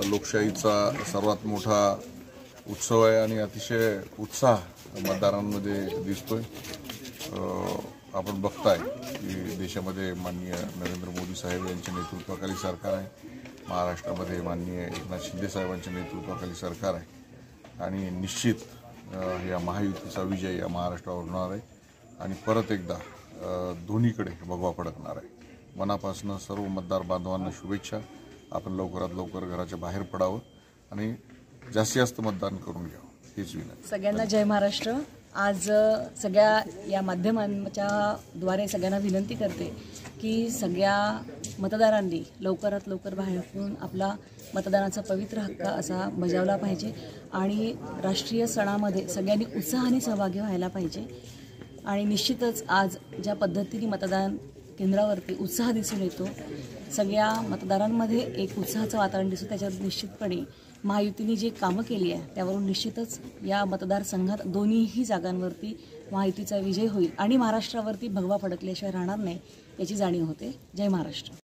लोकशाहीचा सर्वात मोठा उत्सव आहे आणि अतिशय उत्साह मतदारांमध्ये दिसतोय। आपण बघताय की देशामध्ये माननीय नरेंद्र मोदी साहेब यांच्या नेतृत्वाखाली सरकार आहे, महाराष्ट्रामध्ये माननीय एकनाथ शिंदे साहेबांच्या नेतृत्वाखाली सरकार आहे आणि निश्चित या महायुतीचा विजय या महाराष्ट्रावर होणार आहे आणि परत एकदा दोन्हीकडे भगवा फडकणार आहे। मनापासून सर्व मतदार बांधवांना शुभेच्छा। आपण लवकरात लवकर घराच्या बाहेर पडावं आणि जास्तीत जास्त मतदान करून घ्यावं हीच विनंती। सगळ्यांना जय महाराष्ट्र। आज सगळ्या या माध्यमांच्या द्वारे सगळ्यांना विनंती करते की सगळ्या मतदारांनी लवकरात लवकर बाहेर पडून आपला मतदानाचा पवित्र हक्क असा बजावला पाहिजे आणि राष्ट्रीय सणामध्ये सगळ्यांनी उत्साहाने सहभागी व्हायला पाहिजे। आणि निश्चितच आज ज्या पद्धतीने मतदान केंद्रावरती उत्साह दिसून येतो, सगळ्या मतदारांमध्ये एक उत्साहाचं वातावरण दिसतं, त्याच्यावर निश्चितपणे महायुतीने जे कामं केली आहे त्यावरून निश्चितच या मतदारसंघात दोन्हीही जागांवरती महायुतीचा विजय होईल आणि महाराष्ट्रावरती भगवा फडकल्याशिवाय राहणार नाही याची जाणीव होते। जय महाराष्ट्र।